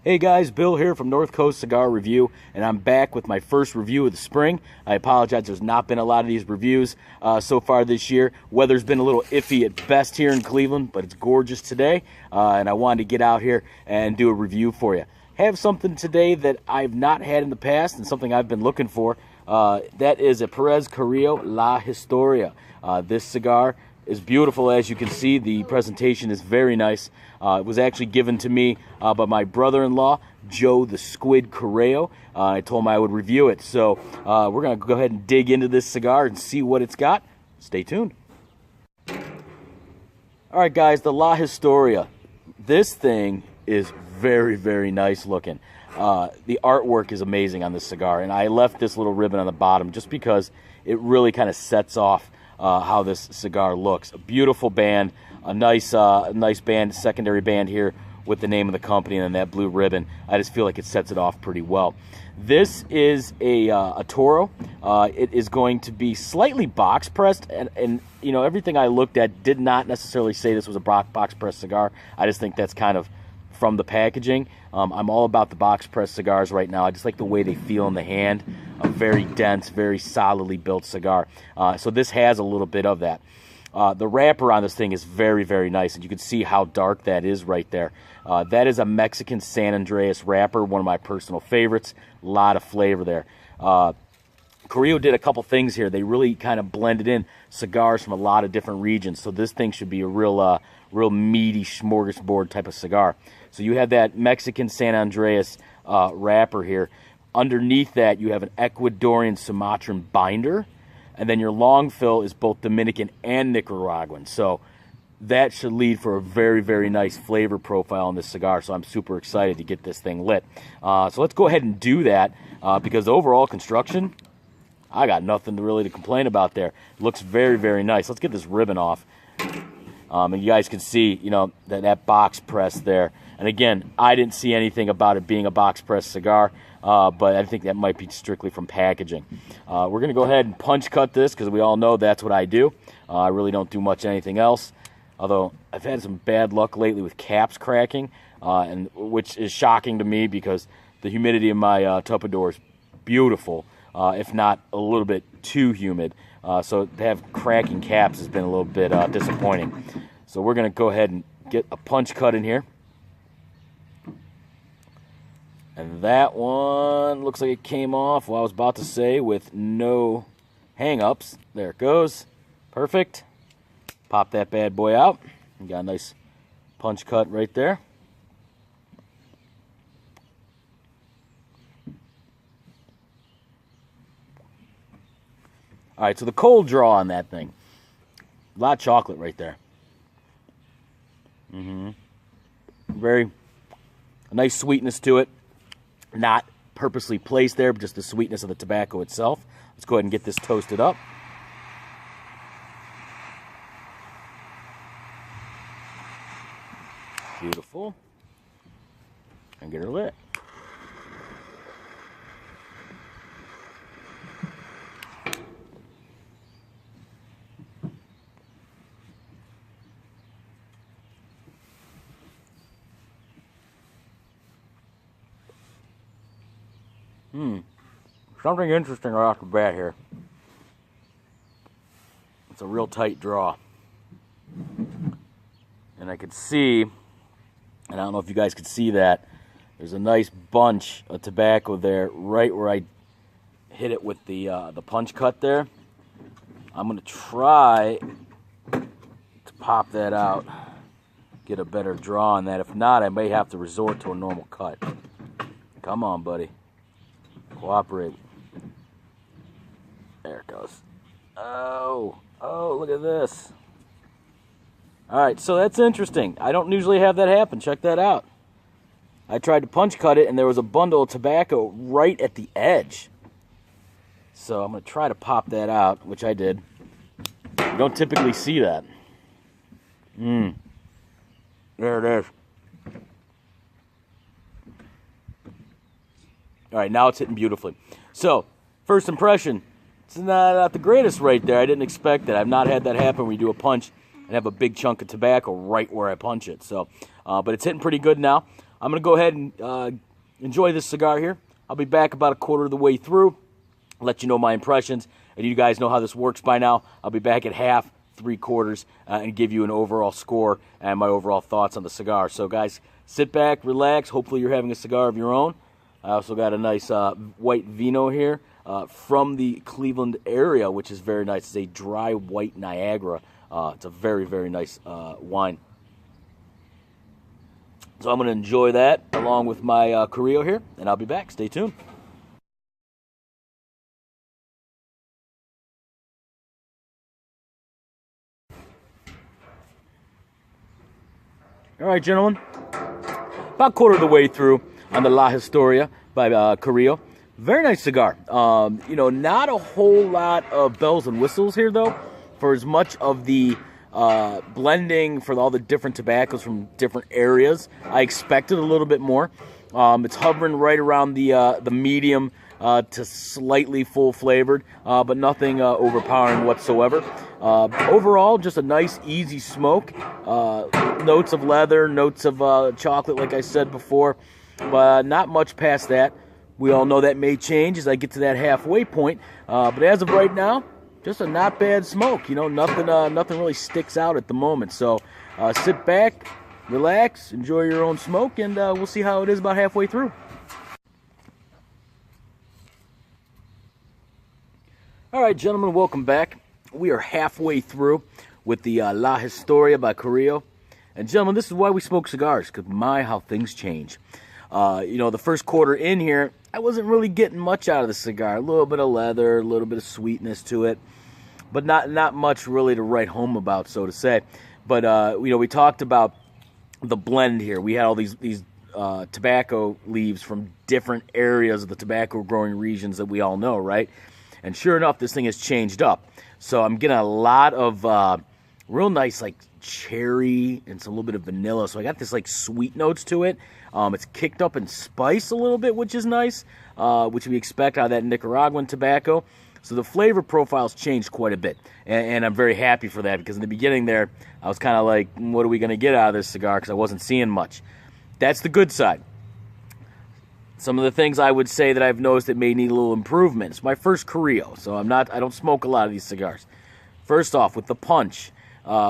Hey guys, Bill here from Northcoast Cigar Review, and I'm back with my first review of the spring. I apologize, there's not been a lot of these reviews so far this year. Weather's been a little iffy at best here in Cleveland, but it's gorgeous today, and I wanted to get out here and do a review for you. Have something today that I've not had in the past and something I've been looking for. That is a Perez Carillo La Historia. This cigar is beautiful, as you can see. The presentation is very nice. It was actually given to me by my brother-in-law, Joe the Squid Carrillo. I told him I would review it. So we're going to go ahead and dig into this cigar and see what it's got. Stay tuned. All right, guys, the La Historia. This thing is very, very nice looking. The artwork is amazing on this cigar, and I left this little ribbon on the bottom just because it really kind of sets off how this cigar looks. A beautiful band, a nice band, secondary band here with the name of the company and then that blue ribbon. I just feel like it sets it off pretty well. This is a Toro. It is going to be slightly box pressed, and you know, everything I looked at did not necessarily say this was a box pressed cigar. I just think that's kind of from the packaging. I'm all about the box pressed cigars right now. I just like the way they feel in the hand. A very dense, very solidly built cigar. So this has a little bit of that. The wrapper on this thing is very, very nice, and you can see how dark that is right there. That is a Mexican San Andreas wrapper, one of my personal favorites. A lot of flavor there. Carrillo did a couple things here. They really kind of blended in cigars from a lot of different regions, so this thing should be a real meaty smorgasbord type of cigar. So you have that Mexican San Andreas wrapper here. Underneath that, you have an Ecuadorian Sumatran binder, and then your long fill is both Dominican and Nicaraguan. So that should lead for a very, very nice flavor profile on this cigar. So I'm super excited to get this thing lit. So let's go ahead and do that because the overall construction, I got nothing really to complain about there. It looks very, very nice. Let's get this ribbon off. And you guys can see, you know, that box press there. And again, I didn't see anything about it being a box press cigar, but I think that might be strictly from packaging. We're going to go ahead and punch cut this because we all know that's what I do. I really don't do much anything else, although I've had some bad luck lately with caps cracking, and which is shocking to me because the humidity in my Tupperware is beautiful, if not a little bit too humid. So to have cracking caps has been a little bit disappointing. So we're going to go ahead and get a punch cut in here. And that one looks like it came off, well, I was about to say, with no hang-ups. There it goes. Perfect. Pop that bad boy out. You got a nice punch cut right there. All right, so the cold draw on that thing. A lot of chocolate right there. A nice sweetness to it. Not purposely placed there, but just the sweetness of the tobacco itself. Let's go ahead and get this toasted up. Beautiful. And get her lit. Something interesting right off the bat here. It's a real tight draw. And I could see, and I don't know if you guys could see that, there's a nice bunch of tobacco there right where I hit it with the punch cut there. I'm going to try to pop that out, get a better draw on that. If not, I may have to resort to a normal cut. Come on, buddy. Cooperate. There it goes. Oh, look at this. All right, so that's interesting. I don't usually have that happen. Check that out. I tried to punch cut it, and there was a bundle of tobacco right at the edge. So I'm going to try to pop that out, which I did. You don't typically see that. There it is. All right, now it's hitting beautifully. So, first impression, it's not the greatest right there. I didn't expect that. I've not had that happen when you do a punch and have a big chunk of tobacco right where I punch it. So, but it's hitting pretty good now. I'm going to go ahead and enjoy this cigar here. I'll be back about a quarter of the way through, let you know my impressions, and you guys know how this works by now. I'll be back at half, 3/4, and give you an overall score and my overall thoughts on the cigar. So guys, sit back, relax. Hopefully you're having a cigar of your own. I also got a nice white vino here from the Cleveland area, which is very nice. It's a dry white Niagara. It's a very, very nice wine. So I'm going to enjoy that along with my Carrillo here, and I'll be back. Stay tuned. All right, gentlemen, about quarter of the way through on the La Historia by Carillo. Very nice cigar. You know, not a whole lot of bells and whistles here, though, for as much of the blending for all the different tobaccos from different areas. I expected a little bit more. It's hovering right around the medium to slightly full flavored, but nothing overpowering whatsoever. Overall, just a nice, easy smoke. Notes of leather, notes of chocolate, like I said before, but not much past that. We all know that may change as I get to that halfway point, but as of right now, just a not bad smoke. You know, nothing really sticks out at the moment. So sit back, relax, enjoy your own smoke, and we'll see how it is about halfway through. All right, gentlemen, welcome back. We are halfway through with the La Historia by Carrillo. And gentlemen, this is why we smoke cigars, because my, how things change. You know, the first quarter in here, I wasn't really getting much out of the cigar. A little bit of leather, a little bit of sweetness to it, but not much really to write home about, so to say. But, you know, we talked about the blend here. We had all these tobacco leaves from different areas of the tobacco growing regions that we all know, right? And sure enough, this thing has changed up. So I'm getting a lot of real nice, like, cherry and some little bit of vanilla. So I got this, like, sweet notes to it. It's kicked up in spice a little bit, which is nice, which we expect out of that Nicaraguan tobacco. So the flavor profile's changed quite a bit. And I'm very happy for that, because in the beginning there, I was kind of like, what are we going to get out of this cigar? Because I wasn't seeing much. That's the good side. Some of the things I would say that I've noticed that may need a little improvement. It's my first Carrillo, so I don't smoke a lot of these cigars. First off, with the punch,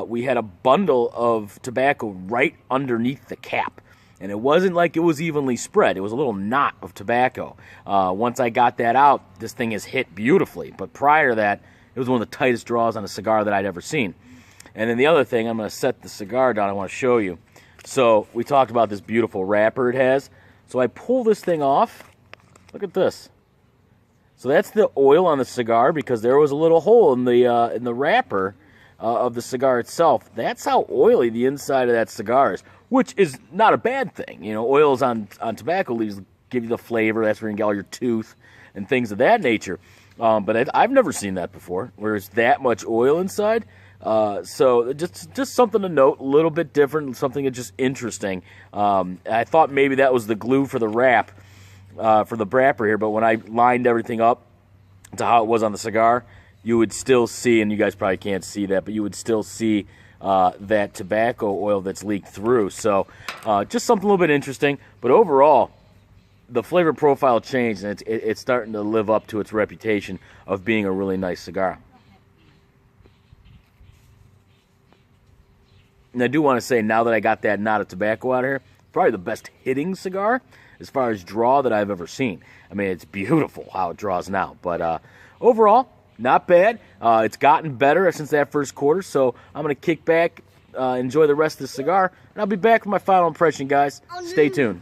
we had a bundle of tobacco right underneath the cap. And it wasn't like it was evenly spread. It was a little knot of tobacco. Once I got that out, this thing has hit beautifully. But prior to that, it was one of the tightest draws on a cigar that I'd ever seen. And then the other thing, I'm going to set the cigar down. I want to show you. So we talked about this beautiful wrapper it has. So I pull this thing off. Look at this. So that's the oil on the cigar, because there was a little hole in the wrapper of the cigar itself. That's how oily the inside of that cigar is, which is not a bad thing. You know, oils on tobacco leaves give you the flavor. That's where you can get all your tooth and things of that nature. But I've never seen that before, where there's that much oil inside. So just something to note, a little bit different, something that's just interesting. I thought maybe that was the glue for the wrap, for the wrapper here, but when I lined everything up to how it was on the cigar, you would still see, and you guys probably can't see that, but you would still see that tobacco oil that's leaked through. So just something a little bit interesting, but overall, the flavor profile changed, and it's starting to live up to its reputation of being a really nice cigar. And I do want to say, now that I got that knot of tobacco out of here, probably the best hitting cigar as far as draw that I've ever seen. I mean, it's beautiful how it draws now. But overall, not bad. It's gotten better since that first quarter. So I'm going to kick back, enjoy the rest of the cigar, and I'll be back with my final impression, guys. Stay tuned.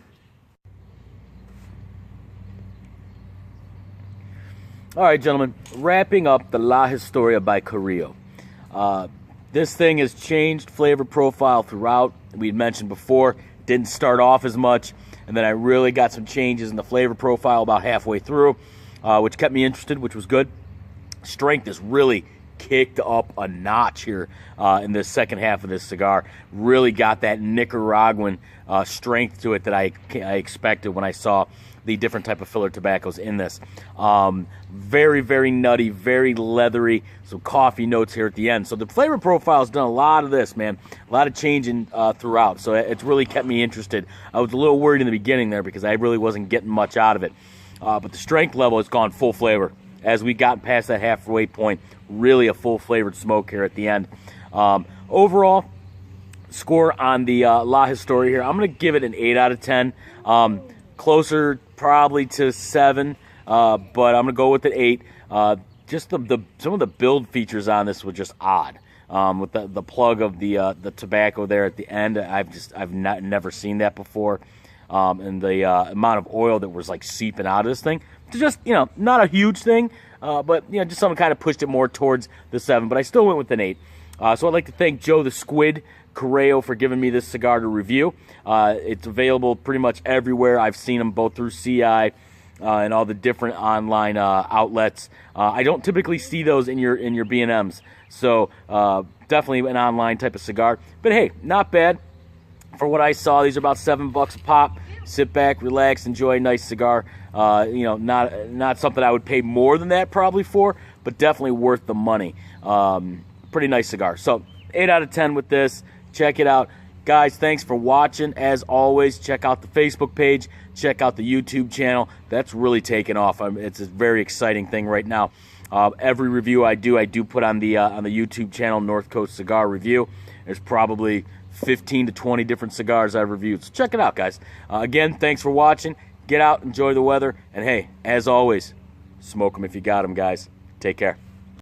All right, gentlemen, wrapping up the La Historia by Carrillo. This thing has changed flavor profile throughout. We'd mentioned before, didn't start off as much, and then I really got some changes in the flavor profile about halfway through, which kept me interested, which was good. Strength is really kicked up a notch here in the second half of this cigar. Really got that Nicaraguan strength to it that I expected when I saw the different type of filler tobaccos in this. Very, very nutty, very leathery, some coffee notes here at the end. So the flavor profile has done a lot of this, man. A lot of changing throughout. So it's really kept me interested. I was a little worried in the beginning there because I really wasn't getting much out of it. But the strength level has gone full flavor. As we got past that halfway point, really a full flavored smoke here at the end. Overall, score on the La Historia here, I'm going to give it an 8 out of 10. Closer probably to 7, but I'm going to go with an 8. Just some of the build features on this were just odd. With the plug of the tobacco there at the end, I've never seen that before. And the amount of oil that was like seeping out of this thing, just, you know, not a huge thing, but, you know, just something kind of pushed it more towards the 7, but I still went with an 8. So I'd like to thank Joe the Squid Carrillo for giving me this cigar to review. It's available pretty much everywhere. I've seen them both through CI and all the different online outlets. I don't typically see those in your B&Ms, so definitely an online type of cigar. But hey, not bad. For what I saw, these are about $7 a pop. Sit back, relax, enjoy a nice cigar. You know, not something I would pay more than that probably for, but definitely worth the money. Pretty nice cigar. So 8 out of 10 with this. Check it out. Guys, thanks for watching. As always, check out the Facebook page. Check out the YouTube channel. That's really taken off. It's a very exciting thing right now. Every review I do put on the YouTube channel, Northcoast Cigar Review. There's probably 15 to 20 different cigars I've reviewed. So check it out, guys. Again, thanks for watching. Get out, enjoy the weather, and hey, as always, smoke them if you got them, guys. Take care.